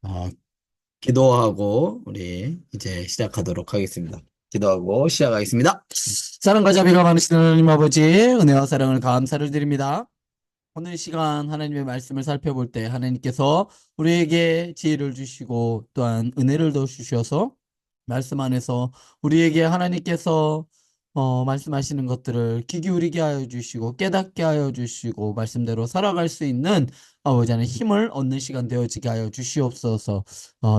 어, 기도하고 우리 이제 시작하도록 하겠습니다. 기도하고 시작하겠습니다. 사랑과 자비가 많으신 하나님 아버지, 은혜와 사랑을 감사를 드립니다. 오늘 시간 하나님의 말씀을 살펴볼 때 하나님께서 우리에게 지혜를 주시고 또한 은혜를 더 주셔서 말씀 안에서 우리에게 하나님께서 말씀하시는 것들을 귀 기울이게 하여 주시고 깨닫게 하여 주시고 말씀대로 살아갈 수 있는 아버지 하나님 힘을 얻는 시간 되어지게 하여 주시옵소서.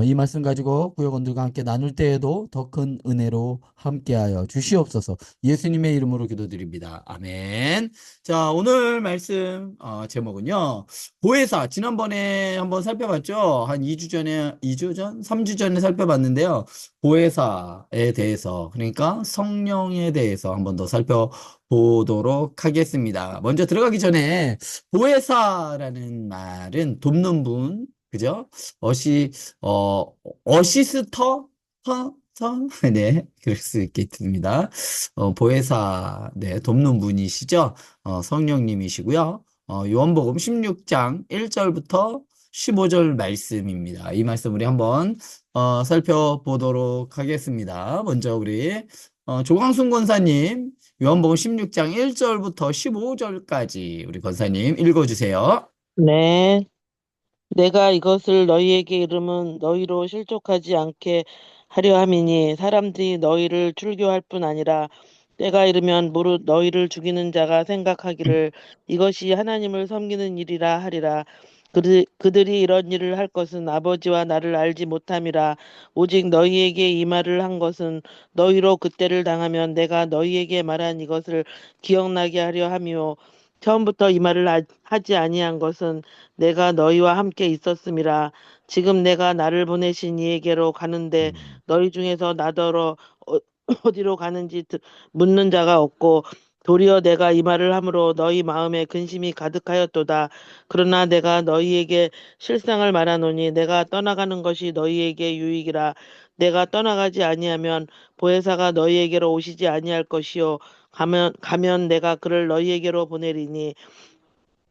이 말씀 가지고 구역원들과 함께 나눌 때에도 더 큰 은혜로 함께하여 주시옵소서. 예수님의 이름으로 기도드립니다. 아멘. 자, 오늘 말씀 제목은요. 보혜사 지난번에 한번 살펴봤죠. 한 2주 전에 2주 전, 3주 전에 살펴봤는데요. 보혜사에 대해서 그러니까 성령에 대해서 한번 더 살펴보도록 하겠습니다. 먼저 들어가기 전에 보혜사라는 말은 돕는 분, 그죠? 어시 어 어시스터 선? 네, 그럴 수 있겠습니다. 보혜사, 네, 돕는 분이시죠. 성령님이시고요. 요한복음 16장 1절부터 15절 말씀입니다. 이 말씀 우리 한번 살펴보도록 하겠습니다. 먼저 우리 조광순 권사님 요한복음 16장 1절부터 15절까지 우리 권사님 읽어주세요. 네, 내가 이것을 너희에게 이름은 너희로 실족하지 않게 하려 함이니 사람들이 너희를 출교할 뿐 아니라 때가 이르면 무릇 너희를 죽이는 자가 생각하기를 이것이 하나님을 섬기는 일이라 하리라. 그들이 이런 일을 할 것은 아버지와 나를 알지 못함이라. 오직 너희에게 이 말을 한 것은 너희로 그때를 당하면 내가 너희에게 말한 이것을 기억나게 하려 함이요. 처음부터 이 말을 하지 아니한 것은 내가 너희와 함께 있었음이라. 지금 내가 나를 보내신 이에게로 가는데 너희 중에서 나더러 어디로 가는지 묻는 자가 없고 도리어 내가 이 말을 함으로 너희 마음에 근심이 가득하였도다. 그러나 내가 너희에게 실상을 말하노니 내가 떠나가는 것이 너희에게 유익이라. 내가 떠나가지 아니하면 보혜사가 너희에게로 오시지 아니할 것이요 가면 내가 그를 너희에게로 보내리니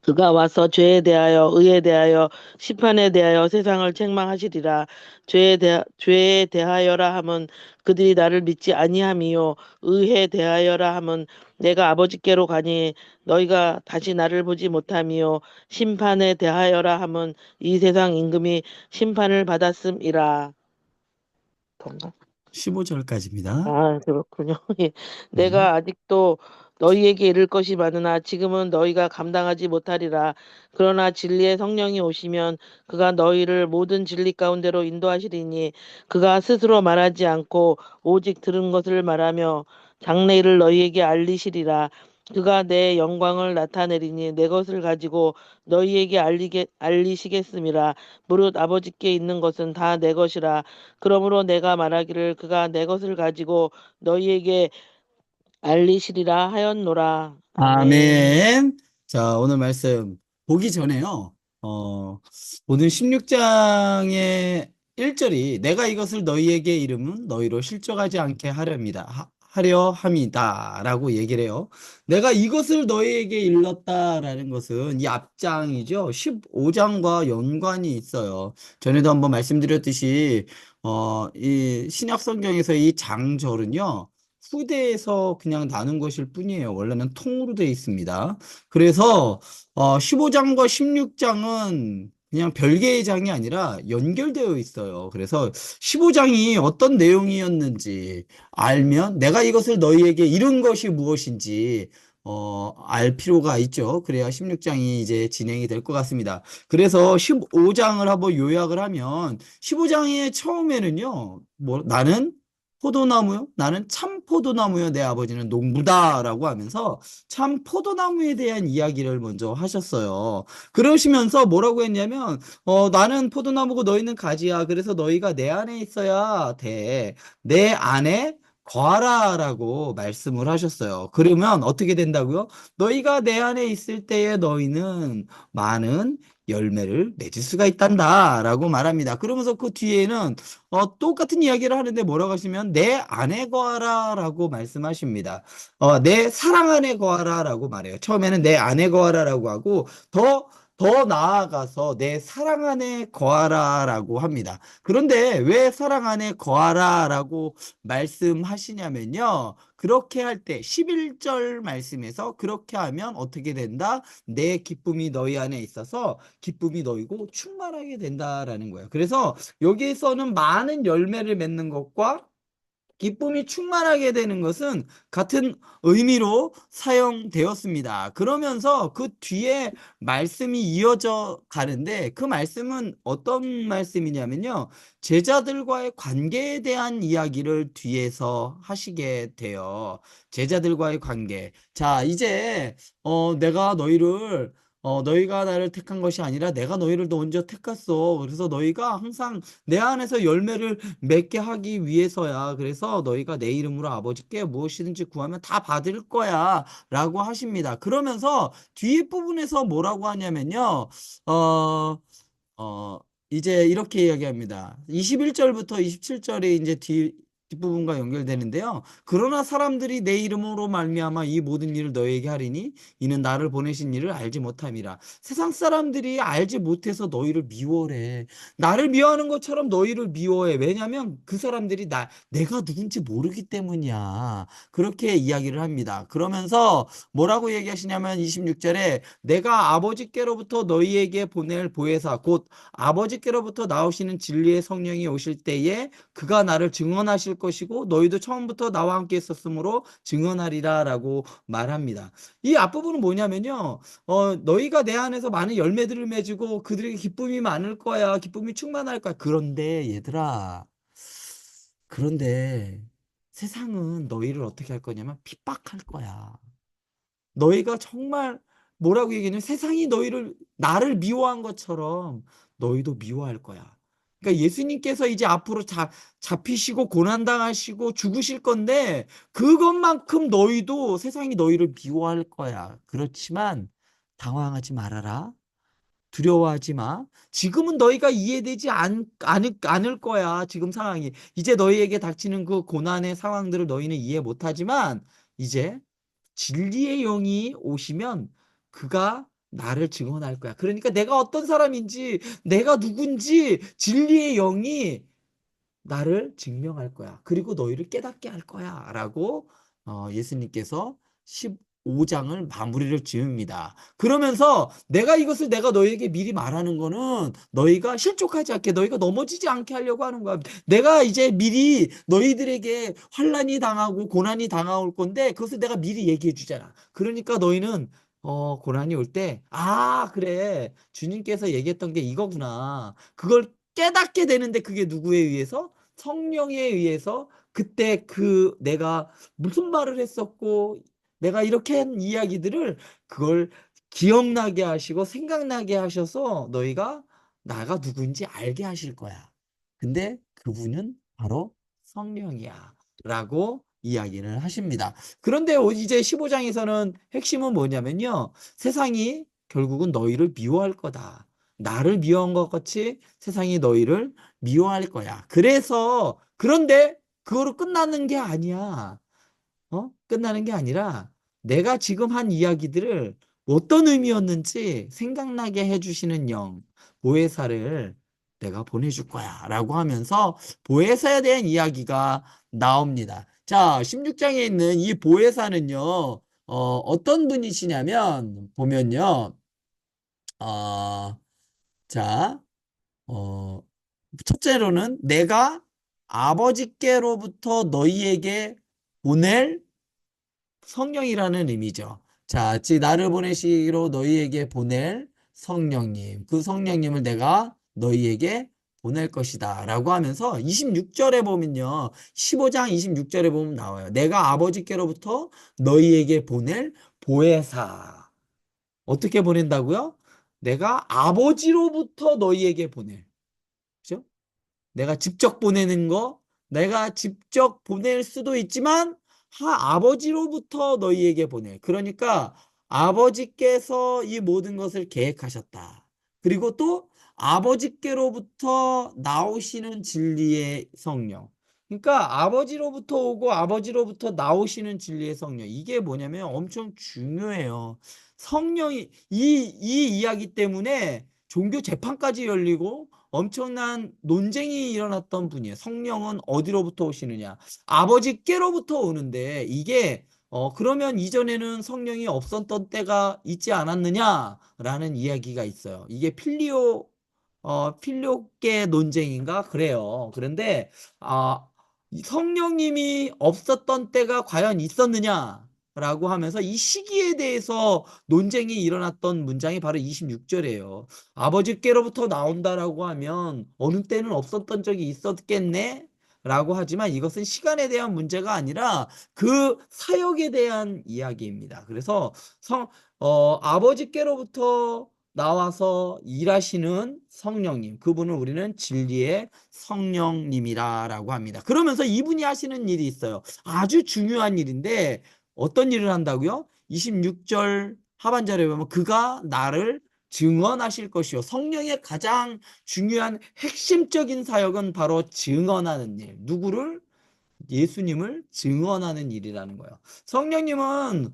그가 와서 죄에 대하여 의에 대하여 심판에 대하여 세상을 책망하시리라. 죄에 대하여라 함은 그들이 나를 믿지 아니함이요 의에 대하여라 함은 내가 아버지께로 가니 너희가 다시 나를 보지 못함이요 심판에 대하여라 함은 이 세상 임금이 심판을 받았음이라. 그런가? 15절까지입니다. 아, 그렇군요. 예. 네. 내가 아직도 너희에게 이를 것이 많으나 지금은 너희가 감당하지 못하리라. 그러나 진리의 성령이 오시면 그가 너희를 모든 진리 가운데로 인도하시리니 그가 스스로 말하지 않고 오직 들은 것을 말하며 장래일을 너희에게 알리시리라. 그가 내 영광을 나타내리니 내 것을 가지고 너희에게 알리시겠음이라. 무릇 아버지께 있는 것은 다 내 것이라. 그러므로 내가 말하기를 그가 내 것을 가지고 너희에게 알리시리라 하였노라. 아멘. 아멘. 자, 오늘 말씀 보기 전에요. 오늘 16장의 1절이 내가 이것을 너희에게 이름은 너희로 실족하지 않게 하려 함이다 라고 얘기를 해요. 내가 이것을 너희에게 일렀다라는 것은 이 앞장이죠. 15장과 연관이 있어요. 전에도 한번 말씀드렸듯이 이 신약 성경에서 이 장절은요. 후대에서 그냥 나눈 것일 뿐이에요. 원래는 통으로 되어 있습니다. 그래서 15장과 16장은 그냥 별개의 장이 아니라 연결되어 있어요. 그래서 15장이 어떤 내용이었는지 알면 내가 이것을 너희에게 이룬 것이 무엇인지 알 필요가 있죠. 그래야 16장이 이제 진행이 될 것 같습니다. 그래서 15장을 한번 요약을 하면 15장의 처음에는요. 나는 포도나무요? 나는 참 포도나무요. 내 아버지는 농부다라고 하면서 참 포도나무에 대한 이야기를 먼저 하셨어요. 그러시면서 뭐라고 했냐면 나는 포도나무고 너희는 가지야. 그래서 너희가 내 안에 있어야 돼. 내 안에 거하라라고 말씀을 하셨어요. 그러면 어떻게 된다고요? 너희가 내 안에 있을 때에 너희는 많은 열매를 맺을 수가 있단다라고 말합니다. 그러면서 그 뒤에는 똑같은 이야기를 하는데 뭐라고 하시면 내 안에 거하라라고 말씀하십니다. 내 사랑 안에 거하라라고 말해요. 처음에는 내 안에 거하라라고 하고 더 더 나아가서 내 사랑 안에 거하라라고 합니다. 그런데 왜 사랑 안에 거하라라고 말씀하시냐면요. 그렇게 할 때 11절 말씀에서 그렇게 하면 어떻게 된다? 내 기쁨이 너희 안에 있어서 기쁨이 너희고 충만하게 된다라는 거예요. 그래서 여기에서는 많은 열매를 맺는 것과 기쁨이 충만하게 되는 것은 같은 의미로 사용되었습니다. 그러면서 그 뒤에 말씀이 이어져 가는데 그 말씀은 어떤 말씀이냐면요. 제자들과의 관계에 대한 이야기를 뒤에서 하시게 돼요. 제자들과의 관계. 자, 이제 내가 너희를 너희가 나를 택한 것이 아니라 내가 너희를 먼저 택했어. 그래서 너희가 항상 내 안에서 열매를 맺게 하기 위해서야. 그래서 너희가 내 이름으로 아버지께 무엇이든지 구하면 다 받을 거야. 라고 하십니다. 그러면서 뒤에 부분에서 뭐라고 하냐면요. 어, 어, 이제 이렇게 이야기합니다. 21절부터 27절이 이제 뒷부분과 연결되는데요. 그러나 사람들이 내 이름으로 말미암아 이 모든 일을 너희에게 하리니 이는 나를 보내신 이를 알지 못함이라. 세상 사람들이 알지 못해서 너희를 미워해. 나를 미워하는 것처럼 너희를 미워해. 왜냐하면 그 사람들이 내가 누군지 모르기 때문이야. 그렇게 이야기를 합니다. 그러면서 뭐라고 얘기하시냐면 26절에 내가 아버지께로부터 너희에게 보낼 보혜사 곧 아버지께로부터 나오시는 진리의 성령이 오실 때에 그가 나를 증언하실 것이고 너희도 처음부터 나와 함께 있었으므로 증언하리라라고 말합니다. 이 앞부분은 뭐냐면요. 너희가 내 안에서 많은 열매들을 맺고 그들에게 기쁨이 많을 거야. 기쁨이 충만할 거야. 그런데 얘들아, 그런데 세상은 너희를 어떻게 할 거냐면 핍박할 거야. 너희가 정말 뭐라고 얘기했냐면 세상이 나를 미워한 것처럼 너희도 미워할 거야. 그러니까 예수님께서 이제 앞으로 잡히시고 고난당하시고 죽으실 건데 그것만큼 너희도 세상이 너희를 미워할 거야. 그렇지만 당황하지 말아라. 두려워하지 마. 지금은 너희가 이해되지 않을 거야. 지금 상황이. 이제 너희에게 닥치는 그 고난의 상황들을 너희는 이해 못하지만 이제 진리의 영이 오시면 그가 나를 증언할 거야. 그러니까 내가 어떤 사람인지, 내가 누군지 진리의 영이 나를 증명할 거야. 그리고 너희를 깨닫게 할 거야. 라고 예수님께서 15장을 마무리를 지읍니다. 그러면서 내가 너희에게 미리 말하는 거는 너희가 실족하지 않게 너희가 넘어지지 않게 하려고 하는 거야. 내가 이제 미리 너희들에게 환난이 당하고 고난이 당할 건데 그것을 내가 미리 얘기해 주잖아. 그러니까 너희는 고난이 올 때, 아, 그래. 주님께서 얘기했던 게 이거구나. 그걸 깨닫게 되는데 그게 누구에 의해서? 성령에 의해서 그때 내가 무슨 말을 했었고 내가 이렇게 한 이야기들을 그걸 기억나게 하시고 생각나게 하셔서 너희가 나가 누구인지 알게 하실 거야. 근데 그분은 바로 성령이야. 라고 이야기를 하십니다. 그런데 이제 15장에서는 핵심은 뭐냐면요. 세상이 결국은 너희를 미워할 거다. 나를 미워한 것 같이 세상이 너희를 미워할 거야. 그런데 그거로 끝나는 게 아니야. 끝나는 게 아니라 내가 지금 한 이야기들을 어떤 의미였는지 생각나게 해주시는 영, 보혜사를 내가 보내줄 거야. 라고 하면서 보혜사에 대한 이야기가 나옵니다. 자, 16장에 있는 이 보혜사는요, 어떤 분이시냐면, 보면요, 어, 자, 어, 첫째로는 내가 아버지께로부터 너희에게 보낼 성령이라는 의미죠. 자, 즉 나를 보내시기로 너희에게 보낼 성령님. 그 성령님을 내가 너희에게 보낼 것이다. 라고 하면서 26절에 보면요. 15장 26절에 보면 나와요. 내가 아버지께로부터 너희에게 보낼 보혜사. 어떻게 보낸다고요? 내가 아버지로부터 너희에게 보낼. 그죠? 내가 직접 보내는 거, 내가 직접 보낼 수도 있지만, 아버지로부터 너희에게 보내. 그러니까 아버지께서 이 모든 것을 계획하셨다. 그리고 또 아버지께로부터 나오시는 진리의 성령. 그러니까 아버지로부터 오고 아버지로부터 나오시는 진리의 성령. 이게 뭐냐면 엄청 중요해요. 성령이 이 이야기 때문에 종교 재판까지 열리고 엄청난 논쟁이 일어났던 분이에요. 성령은 어디로부터 오시느냐? 아버지께로부터 오는데 이게 그러면 이전에는 성령이 없었던 때가 있지 않았느냐라는 이야기가 있어요. 이게 필요계 논쟁인가? 그래요. 그런데, 이 성령님이 없었던 때가 과연 있었느냐? 라고 하면서 이 시기에 대해서 논쟁이 일어났던 문장이 바로 26절이에요. 아버지께로부터 나온다라고 하면 어느 때는 없었던 적이 있었겠네? 라고 하지만 이것은 시간에 대한 문제가 아니라 그 사역에 대한 이야기입니다. 그래서 아버지께로부터 나와서 일하시는 성령님, 그분을 우리는 진리의 성령님이라고 합니다. 그러면서 이분이 하시는 일이 있어요. 아주 중요한 일인데 어떤 일을 한다고요? 26절 하반절에 보면 그가 나를 증언하실 것이요. 성령의 가장 중요한 핵심적인 사역은 바로 증언하는 일. 누구를? 예수님을 증언하는 일이라는 거예요. 성령님의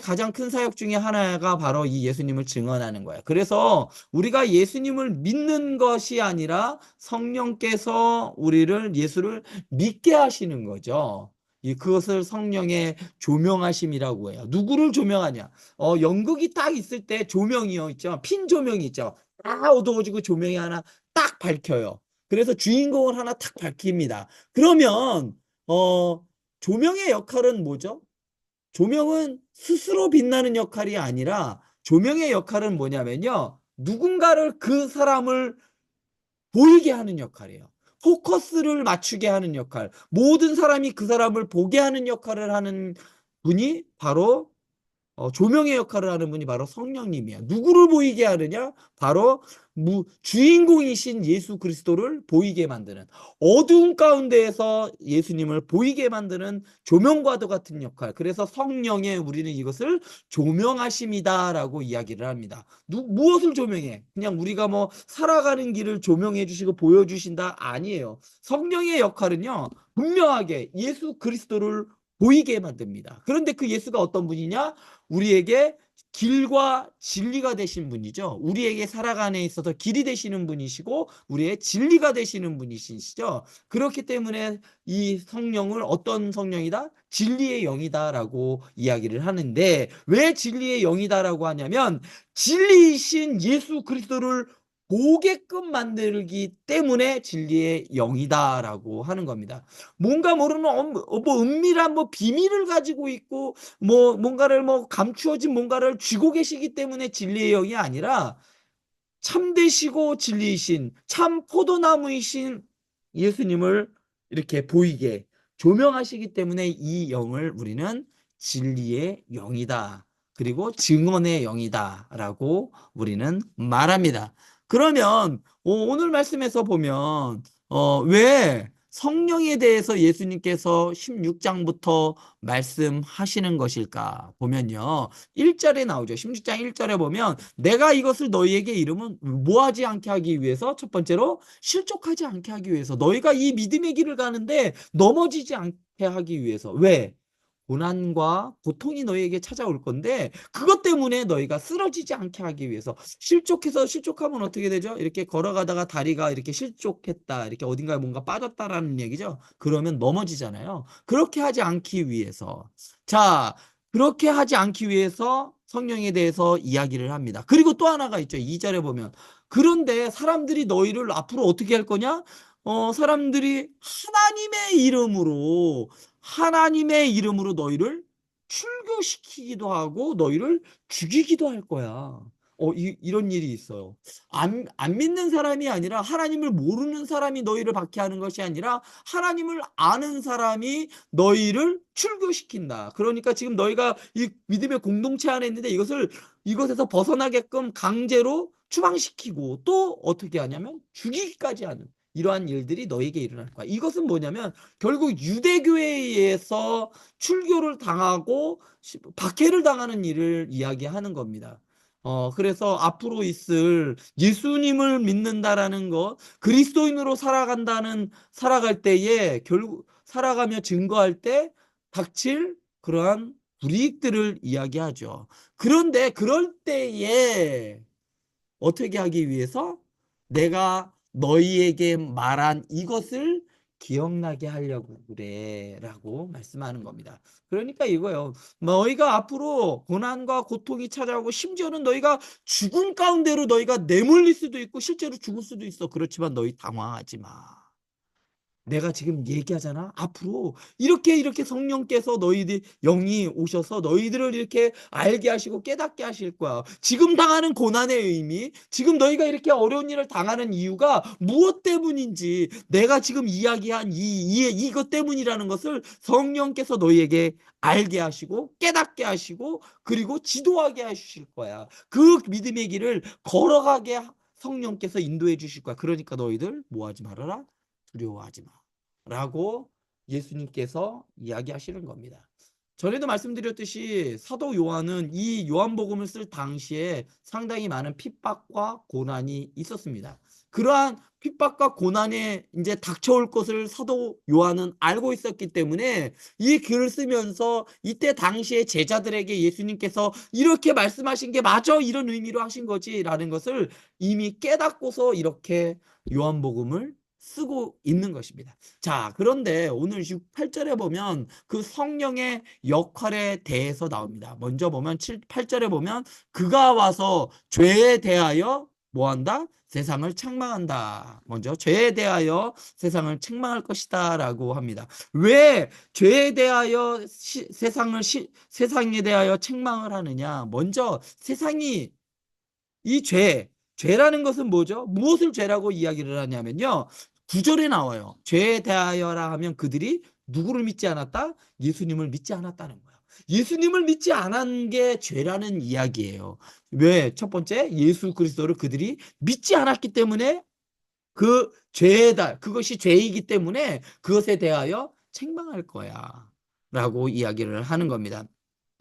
가장 큰 사역 중에 하나가 바로 이 예수님을 증언하는 거예요. 그래서 우리가 예수님을 믿는 것이 아니라 성령께서 예수를 믿게 하시는 거죠. 그것을 성령의 조명하심이라고 해요. 누구를 조명하냐? 연극이 딱 있을 때 조명이요, 있죠. 핀 조명이 있죠. 딱 어두워지고 조명이 하나 딱 밝혀요. 그래서 주인공을 하나 탁 밝힙니다. 그러면 조명의 역할은 뭐죠? 조명은 스스로 빛나는 역할이 아니라 조명의 역할은 뭐냐면요. 누군가를 그 사람을 보이게 하는 역할이에요. 포커스를 맞추게 하는 역할. 모든 사람이 그 사람을 보게 하는 역할을 하는 분이 바로 조명의 역할을 하는 분이 바로 성령님이야. 누구를 보이게 하느냐? 바로 주인공이신 예수 그리스도를 보이게 만드는, 어두운 가운데에서 예수님을 보이게 만드는 조명과도 같은 역할. 그래서 성령의 우리는 이것을 조명하심이다라고 이야기를 합니다. 무엇을 조명해? 그냥 우리가 뭐 살아가는 길을 조명해 주시고 보여주신다? 아니에요. 성령의 역할은요, 분명하게 예수 그리스도를 보이게 만듭니다. 그런데 그 예수가 어떤 분이냐? 우리에게 길과 진리가 되신 분이죠. 우리에게 살아가는 데 있어서 길이 되시는 분이시고 우리의 진리가 되시는 분이시죠. 그렇기 때문에 이 성령을 어떤 성령이다? 진리의 영이다라고 이야기를 하는데, 왜 진리의 영이다라고 하냐면 진리이신 예수 그리스도를 보게끔 만들기 때문에 진리의 영이다라고 하는 겁니다. 뭔가 모르는 뭐 은밀한 뭐 비밀을 가지고 있고 뭔가를 감추어진 뭔가를 쥐고 계시기 때문에 진리의 영이 아니라 참되시고 진리이신 참 포도나무이신 예수님을 이렇게 보이게 조명하시기 때문에 이 영을 우리는 진리의 영이다. 그리고 증언의 영이다라고 우리는 말합니다. 그러면 오늘 말씀에서 보면 왜 성령에 대해서 예수님께서 16장부터 말씀하시는 것일까 보면요. 1절에 나오죠. 16장 1절에 보면 내가 이것을 너희에게 이름은 뭐하지 않게 하기 위해서, 첫 번째로 실족하지 않게 하기 위해서, 너희가 이 믿음의 길을 가는데 넘어지지 않게 하기 위해서. 왜? 고난과 고통이 너희에게 찾아올 건데 그것 때문에 너희가 쓰러지지 않게 하기 위해서. 실족하면 어떻게 되죠? 이렇게 걸어가다가 다리가 이렇게 실족했다, 이렇게 어딘가에 뭔가 빠졌다라는 얘기죠. 그러면 넘어지잖아요. 그렇게 하지 않기 위해서. 자, 그렇게 하지 않기 위해서 성령에 대해서 이야기를 합니다. 그리고 또 하나가 있죠. 2절에 보면 그런데 사람들이 너희를 앞으로 어떻게 할 거냐? 사람들이 하나님의 이름으로 너희를 출교시키기도 하고 너희를 죽이기도 할 거야. 이런 일이 있어요. 안 믿는 사람이 아니라, 하나님을 모르는 사람이 너희를 박해하는 것이 아니라 하나님을 아는 사람이 너희를 출교시킨다. 그러니까 지금 너희가 이 믿음의 공동체 안에 있는데 이것에서 벗어나게끔 강제로 추방시키고 또 어떻게 하냐면 죽이기까지 하는 이러한 일들이 너에게 일어날 거야. 이것은 뭐냐면 결국 유대교에 의해서 출교를 당하고 박해를 당하는 일을 이야기하는 겁니다. 그래서 앞으로 있을 예수님을 믿는다라는 것, 그리스도인으로 살아갈 때에 결국 살아가며 증거할 때 닥칠 그러한 불이익들을 이야기하죠. 그런데 그럴 때에 어떻게 하기 위해서 내가 너희에게 말한 이것을 기억나게 하려고 그래 라고 말씀하는 겁니다. 그러니까 이거요. 너희가 앞으로 고난과 고통이 찾아오고 심지어는 너희가 죽음 가운데로 너희가 내몰릴 수도 있고 실제로 죽을 수도 있어. 그렇지만 너희 당황하지 마. 내가 지금 얘기하잖아. 앞으로 이렇게 성령께서 너희들 영이 오셔서 너희들을 이렇게 알게 하시고 깨닫게 하실 거야. 지금 당하는 고난의 의미, 지금 너희가 이렇게 어려운 일을 당하는 이유가 무엇 때문인지 내가 지금 이야기한 이것 때문이라는 것을 성령께서 너희에게 알게 하시고 깨닫게 하시고 그리고 지도하게 하실 거야. 그 믿음의 길을 걸어가게 성령께서 인도해 주실 거야. 그러니까 너희들 뭐 하지 말아라? 두려워하지 마. 라고 예수님께서 이야기하시는 겁니다. 전에도 말씀드렸듯이 사도 요한은 이 요한복음을 쓸 당시에 상당히 많은 핍박과 고난이 있었습니다. 그러한 핍박과 고난에 이제 닥쳐올 것을 사도 요한은 알고 있었기 때문에 이 글을 쓰면서 이때 당시에 제자들에게 예수님께서 이렇게 말씀하신 게 맞아 이런 의미로 하신 거지라는 것을 이미 깨닫고서 이렇게 요한복음을 쓰고 있는 것입니다. 자, 그런데 오늘 8절에 보면 그 성령의 역할에 대해서 나옵니다. 먼저 보면 8절에 보면 그가 와서 죄에 대하여 뭐한다? 세상을 책망한다. 먼저 죄에 대하여 세상을 책망할 것이다 라고 합니다. 왜 죄에 대하여 세상에 대하여 책망을 하느냐? 먼저 세상이 이 죄라는 것은 뭐죠? 무엇을 죄라고 이야기를 하냐면요. 9절에 나와요. 죄에 대하여라 하면 그들이 누구를 믿지 않았다? 예수님을 믿지 않았다는 거예요. 예수님을 믿지 않은 게 죄라는 이야기예요. 왜? 첫 번째, 예수 그리스도를 그들이 믿지 않았기 때문에 그 죄다, 그것이 죄이기 때문에 그것에 대하여 책망할 거야. 라고 이야기를 하는 겁니다.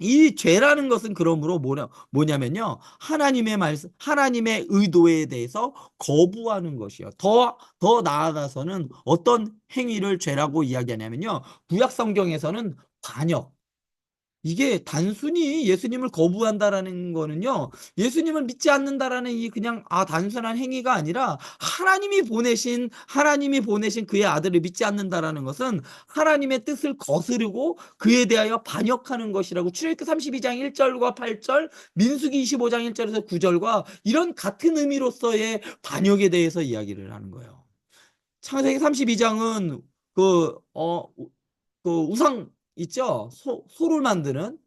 이 죄라는 것은 그러므로 뭐냐면요. 하나님의 말씀, 하나님의 의도에 대해서 거부하는 것이요. 더 나아가서는 어떤 행위를 죄라고 이야기하냐면요. 구약 성경에서는 반역, 이게 단순히 예수님을 거부한다라는 거는요, 예수님을 믿지 않는다라는 이 그냥 단순한 행위가 아니라 하나님이 보내신 그의 아들을 믿지 않는다라는 것은 하나님의 뜻을 거스르고 그에 대하여 반역하는 것이라고 출애굽기 32장 1절과 8절, 민수기 25장 1절에서 9절과 이런 같은 의미로서의 반역에 대해서 이야기를 하는 거예요. 창세기 32장은 그 우상 있죠? 소를 만드는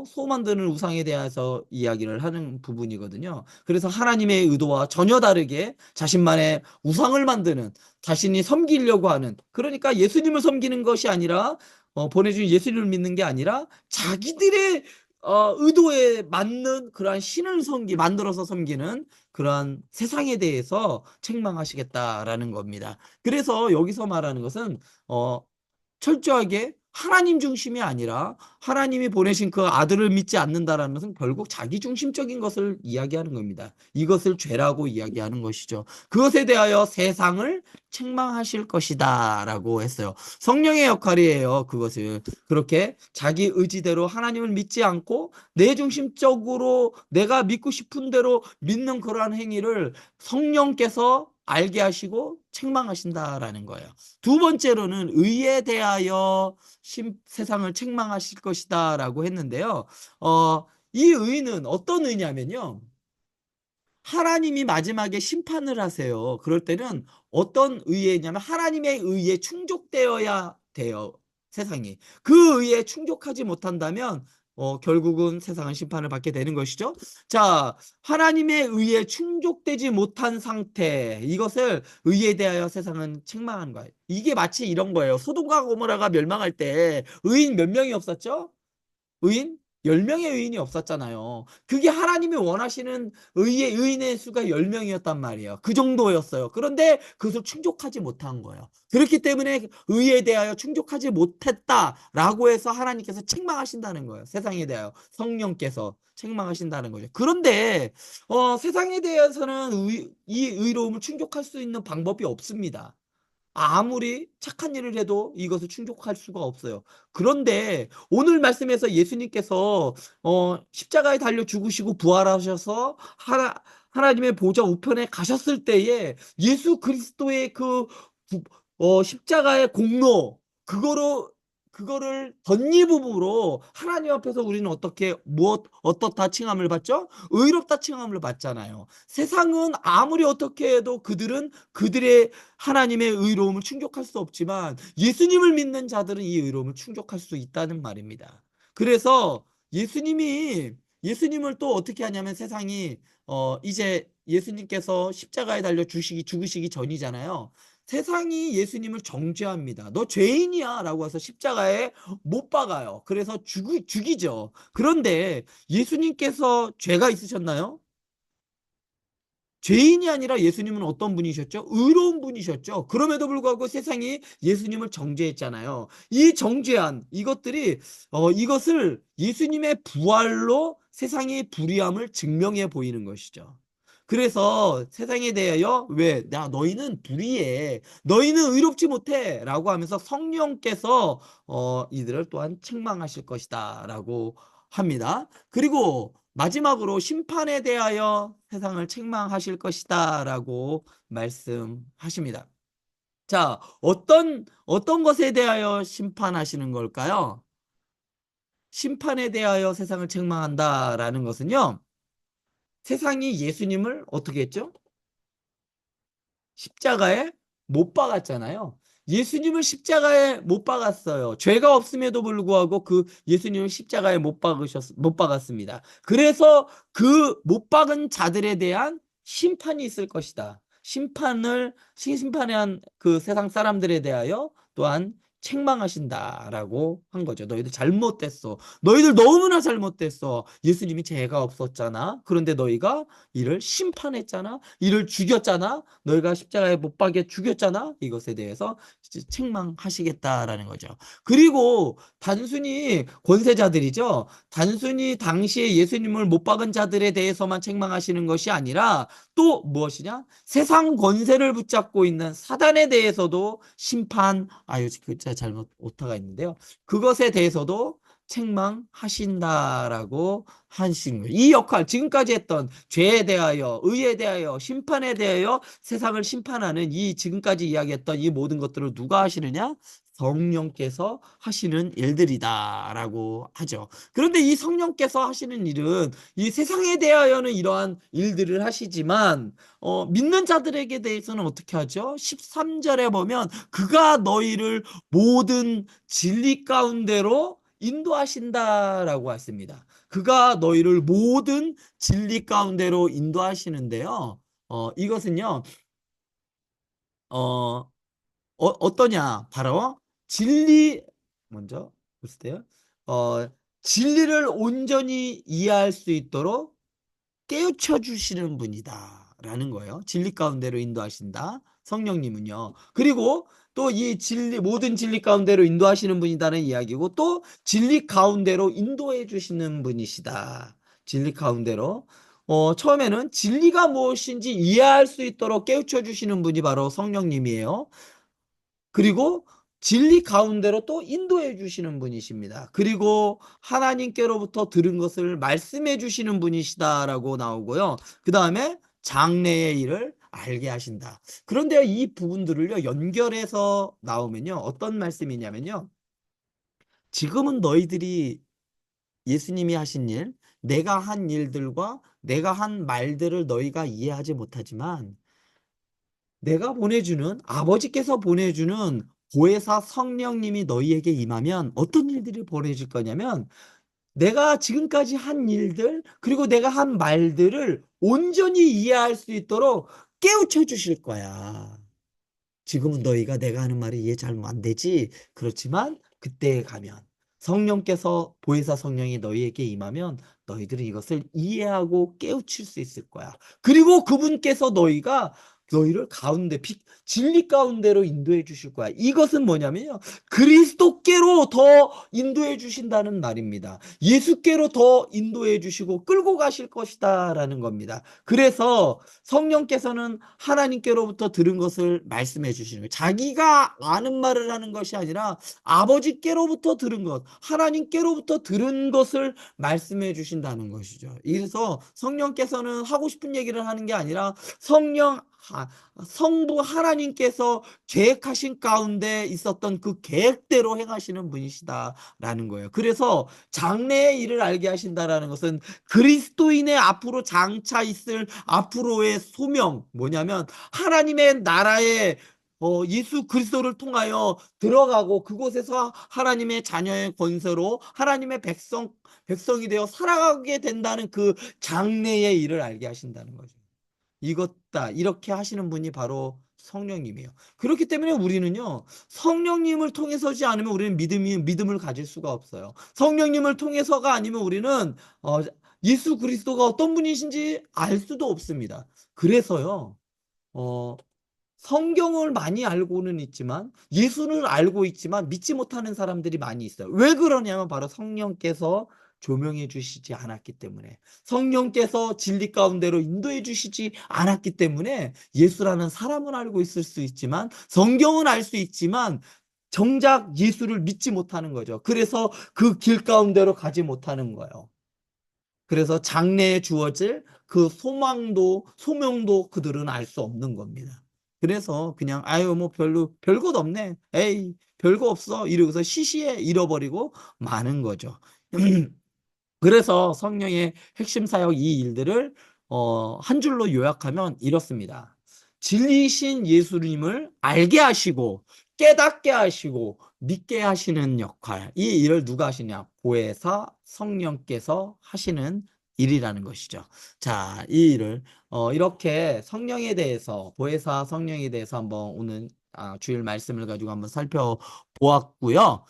소 만드는 우상에 대해서 이야기를 하는 부분이거든요. 그래서 하나님의 의도와 전혀 다르게 자신만의 우상을 만드는 자신이 섬기려고 하는 그러니까 예수님을 섬기는 것이 아니라 보내준 예수님을 믿는 게 아니라 자기들의 의도에 맞는 그러한 신을 만들어서 섬기는 그러한 세상에 대해서 책망하시겠다라는 겁니다. 그래서 여기서 말하는 것은 철저하게 하나님 중심이 아니라 하나님이 보내신 그 아들을 믿지 않는다라는 것은 결국 자기 중심적인 것을 이야기하는 겁니다. 이것을 죄라고 이야기하는 것이죠. 그것에 대하여 세상을 책망하실 것이다 라고 했어요. 성령의 역할이에요. 그것을 그렇게 자기 의지대로 하나님을 믿지 않고 내 중심적으로 내가 믿고 싶은 대로 믿는 그러한 행위를 성령께서 알게 하시고 책망하신다라는 거예요. 두 번째로는 의에 대하여 세상을 책망하실 것이다 라고 했는데요. 이 의는 어떤 의냐면요. 하나님이 마지막에 심판을 하세요. 그럴 때는 어떤 의회냐면 하나님의 의에 충족되어야 돼요. 세상이. 그 의에 충족하지 못한다면 결국은 세상은 심판을 받게 되는 것이죠. 자, 하나님의 의에 충족되지 못한 상태, 이것을 의에 대하여 세상은 책망하는 거예요. 이게 마치 이런 거예요. 소돔과 고모라가 멸망할 때 의인 몇 명이 없었죠? 의인? 10명의 의인이 없었잖아요. 그게 하나님이 원하시는 의인의 수가 10명이었단 말이에요. 그 정도였어요. 그런데 그것을 충족하지 못한 거예요. 그렇기 때문에 의에 대하여 충족하지 못했다라고 해서 하나님께서 책망하신다는 거예요. 세상에 대하여 성령께서 책망하신다는 거죠. 그런데 세상에 대해서는 이 의로움을 충족할 수 있는 방법이 없습니다. 아무리 착한 일을 해도 이것을 충족할 수가 없어요. 그런데 오늘 말씀에서 예수님께서 십자가에 달려 죽으시고 부활하셔서 하나님의 보좌 우편에 가셨을 때에 예수 그리스도의 그 십자가의 공로, 그거를 덧입음으로 하나님 앞에서 우리는 어떻다 칭함을 받죠? 의롭다 칭함을 받잖아요. 세상은 아무리 어떻게 해도 그들의 하나님의 의로움을 충족할 수 없지만 예수님을 믿는 자들은 이 의로움을 충족할 수 있다는 말입니다. 그래서 예수님을 또 어떻게 하냐면, 세상이 이제 예수님께서 십자가에 달려 죽으시기 전이잖아요. 세상이 예수님을 정죄합니다. 너 죄인이야 라고 해서 십자가에 못 박아요. 그래서 죽이죠. 그런데 예수님께서 죄가 있으셨나요? 죄인이 아니라 예수님은 어떤 분이셨죠? 의로운 분이셨죠. 그럼에도 불구하고 세상이 예수님을 정죄했잖아요. 이 정죄한 이것을 예수님의 부활로 세상의 불의함을 증명해 보이는 것이죠. 그래서 세상에 대하여 너희는 불의해, 너희는 의롭지 못해 라고 하면서 성령께서 이들을 또한 책망하실 것이다 라고 합니다. 그리고 마지막으로 심판에 대하여 세상을 책망하실 것이다 라고 말씀하십니다. 자, 어떤 것에 대하여 심판하시는 걸까요? 심판에 대하여 세상을 책망한다라는 것은요, 세상이 예수님을 어떻게 했죠? 십자가에 못 박았잖아요. 예수님을 십자가에 못 박았어요. 죄가 없음에도 불구하고 그 예수님을 십자가에 못 박았습니다. 그래서 그 못 박은 자들에 대한 심판이 있을 것이다. 심판한 그 세상 사람들에 대하여 또한 책망하신다라고 한 거죠. 너희들 잘못됐어. 너희들 너무나 잘못됐어. 예수님이 죄가 없었잖아. 그런데 너희가 이를 심판했잖아. 이를 죽였잖아. 너희가 십자가에 못 박여 죽였잖아. 이것에 대해서 책망하시겠다라는 거죠. 그리고 단순히 권세자들이죠. 단순히 당시에 예수님을 못 박은 자들에 대해서만 책망하시는 것이 아니라 또 무엇이냐? 세상 권세를 붙잡고 있는 사단에 대해서도 글자 잘못 오타가 있는데요. 그것에 대해서도 책망하신다라고 하신 거예요. 이 역할, 지금까지 했던 죄에 대하여, 의에 대하여, 심판에 대하여 세상을 심판하는 이 지금까지 이야기했던 이 모든 것들을 누가 하시느냐? 성령께서 하시는 일들이다라고 하죠. 그런데 이 성령께서 하시는 일은 이 세상에 대하여는 이러한 일들을 하시지만 믿는 자들에게 대해서는 어떻게 하죠? 13절에 보면 그가 너희를 모든 진리 가운데로 인도하신다라고 했습니다. 그가 너희를 모든 진리 가운데로 인도하시는데요. 이것은요, 어, 어떠냐? 바로 진리, 먼저 보세요. 진리를 온전히 이해할 수 있도록 깨우쳐 주시는 분이다라는 거예요. 진리 가운데로 인도하신다. 성령님은요. 그리고 또 이 모든 진리 가운데로 인도하시는 분이다는 이야기고, 또 진리 가운데로 인도해 주시는 분이시다. 진리 가운데로. 처음에는 진리가 무엇인지 이해할 수 있도록 깨우쳐 주시는 분이 바로 성령님이에요. 그리고 진리 가운데로 또 인도해 주시는 분이십니다. 그리고 하나님께로부터 들은 것을 말씀해 주시는 분이시다라고 나오고요. 그 다음에 장래의 일을 알게 하신다. 그런데 이 부분들을요, 연결해서 나오면요, 어떤 말씀이냐면요. 지금은 너희들이 예수님이 하신 일, 내가 한 일들과 내가 한 말들을 너희가 이해하지 못하지만 아버지께서 보내주는 보혜사 성령님이 너희에게 임하면 어떤 일들이 벌어질 거냐면, 내가 지금까지 한 일들, 그리고 내가 한 말들을 온전히 이해할 수 있도록 깨우쳐 주실 거야. 지금은 너희가 내가 하는 말이 이해 잘 안 되지? 그렇지만 그때에 가면 성령께서, 보혜사 성령이 너희에게 임하면 너희들이 이것을 이해하고 깨우칠 수 있을 거야. 그리고 그분께서 너희가 너희를 진리 가운데로 인도해 주실 거야. 이것은 뭐냐면요. 그리스도께로 더 인도해 주신다는 말입니다. 예수께로 더 인도해 주시고 끌고 가실 것이다라는 겁니다. 그래서 성령께서는 하나님께로부터 들은 것을 말씀해 주시는 거예요. 자기가 아는 말을 하는 것이 아니라 아버지께로부터 들은 것, 하나님께로부터 들은 것을 말씀해 주신다는 것이죠. 그래서 성령께서는 하고 싶은 얘기를 하는 게 아니라 성부 하나님께서 계획하신 가운데 있었던 그 계획대로 행하시는 분이시다라는 거예요. 그래서 장래의 일을 알게 하신다라는 것은 그리스도인의 앞으로 장차 있을 앞으로의 소명, 뭐냐면 하나님의 나라에 예수 그리스도를 통하여 들어가고 그곳에서 하나님의 자녀의 권세로 하나님의 백성이 되어 살아가게 된다는 그 장래의 일을 알게 하신다는 거죠. 이것다 이렇게 하시는 분이 바로 성령님이에요. 그렇기 때문에 우리는요, 성령님을 통해서지 않으면 우리는 믿음을 가질 수가 없어요. 성령님을 통해서가 아니면 우리는 예수 그리스도가 어떤 분이신지 알 수도 없습니다. 그래서요, 어, 성경을 많이 알고는 있지만 예수를 알고 있지만 믿지 못하는 사람들이 많이 있어요. 왜 그러냐면 바로 성령께서 조명해 주시지 않았기 때문에, 성령께서 진리 가운데로 인도해 주시지 않았기 때문에 예수라는 사람은 알고 있을 수 있지만 성경은 알 수 있지만 정작 예수를 믿지 못하는 거죠. 그래서 그 길 가운데로 가지 못하는 거예요. 그래서 장래에 주어질 그 소명도 그들은 알 수 없는 겁니다. 그래서 그냥, 아유, 뭐 별것 없네. 에이, 별거 없어. 이러고서 시시해 잃어버리고 마는 거죠. 그래서 성령의 핵심 사역 이 일들을 한 줄로 요약하면 이렇습니다. 진리신 예수님을 알게 하시고 깨닫게 하시고 믿게 하시는 역할. 이 일을 누가 하시냐? 보혜사 성령께서 하시는 일이라는 것이죠. 자, 이 일을 이렇게 성령에 대해서, 보혜사 성령에 대해서 한번 오늘 주일 말씀을 가지고 한번 살펴보았고요.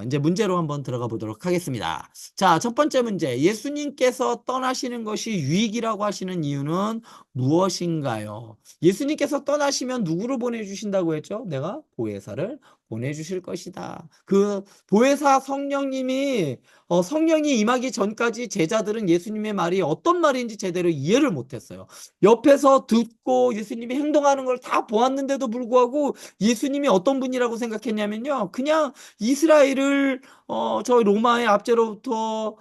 이제 문제로 한번 들어가 보도록 하겠습니다. 자, 첫 번째 문제. 예수님께서 떠나시는 것이 유익이라고 하시는 이유는 무엇인가요? 예수님께서 떠나시면 누구를 보내주신다고 했죠? 내가 보혜사를 보내주실 것이다. 그 보혜사 성령님이 성령이 임하기 전까지 제자들은 예수님의 말이 어떤 말인지 제대로 이해를 못했어요. 옆에서 듣고 예수님이 행동하는 걸 다 보았는데도 불구하고 예수님이 어떤 분이라고 생각했냐면요. 그냥 이스라엘을 저 로마의 압제로부터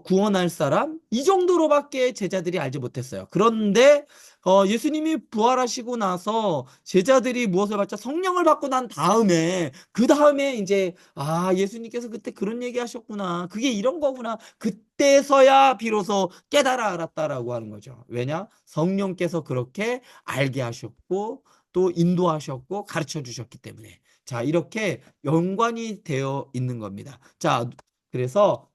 구원할 사람? 이 정도로밖에 제자들이 알지 못했어요. 그런데 예수님이 부활하시고 나서 제자들이 무엇을 받죠? 성령을 받고 난 다음에 그 다음에 이제 예수님께서 그때 그런 얘기 하셨구나. 그게 이런 거구나. 그때서야 비로소 깨달아 알았다라고 하는 거죠. 왜냐? 성령께서 그렇게 알게 하셨고 또 인도하셨고 가르쳐 주셨기 때문에. 자, 이렇게 연관이 되어 있는 겁니다. 자, 그래서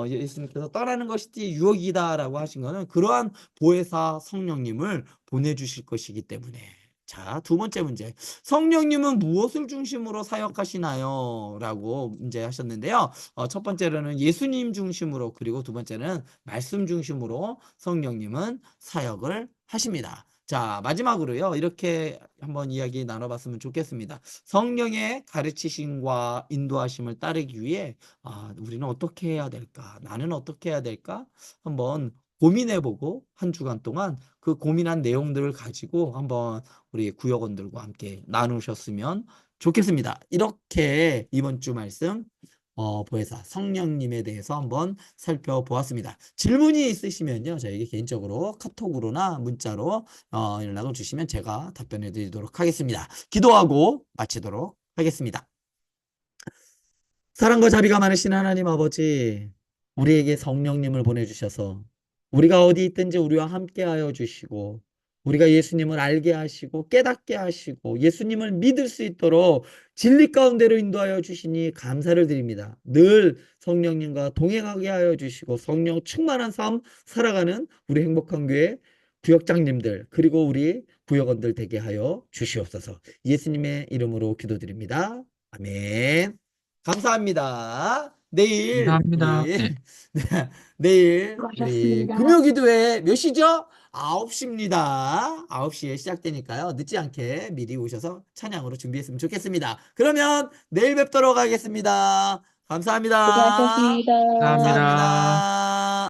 예수님께서 떠나는 것이 유혹이다라고 하신 거는 그러한 보혜사 성령님을 보내주실 것이기 때문에. 자, 두 번째 문제. 성령님은 무엇을 중심으로 사역하시나요? 라고 문제하셨는데요. 첫 번째로는 예수님 중심으로, 그리고 두 번째는 말씀 중심으로 성령님은 사역을 하십니다. 자, 마지막으로요. 이렇게 한번 이야기 나눠봤으면 좋겠습니다. 성령의 가르치심과 인도하심을 따르기 위해 우리는 어떻게 해야 될까? 나는 어떻게 해야 될까? 한번 고민해보고 한 주간 동안 그 고민한 내용들을 가지고 한번 우리 구역원들과 함께 나누셨으면 좋겠습니다. 이렇게 이번 주 말씀 보혜사 성령님에 대해서 한번 살펴보았습니다. 질문이 있으시면요. 저에게 개인적으로 카톡으로나 문자로 연락을 주시면 제가 답변해 드리도록 하겠습니다. 기도하고 마치도록 하겠습니다. 사랑과 자비가 많으신 하나님 아버지, 우리에게 성령님을 보내주셔서 우리가 어디 있든지 우리와 함께하여 주시고 우리가 예수님을 알게 하시고 깨닫게 하시고 예수님을 믿을 수 있도록 진리 가운데로 인도하여 주시니 감사를 드립니다. 늘 성령님과 동행하게 하여 주시고 성령 충만한 삶 살아가는 우리 행복한 교회 구역장님들 그리고 우리 구역원들 되게 하여 주시옵소서. 예수님의 이름으로 기도드립니다. 아멘. 감사합니다. 내일 감사합니다. 우리 네. 내일 우리 수고하셨습니다. 금요기도회 몇 시죠? 9시입니다. 9시에 시작되니까요. 늦지 않게 미리 오셔서 찬양으로 준비했으면 좋겠습니다. 그러면 내일 뵙도록 하겠습니다. 감사합니다. 수고하셨습니다. 감사합니다. 감사합니다.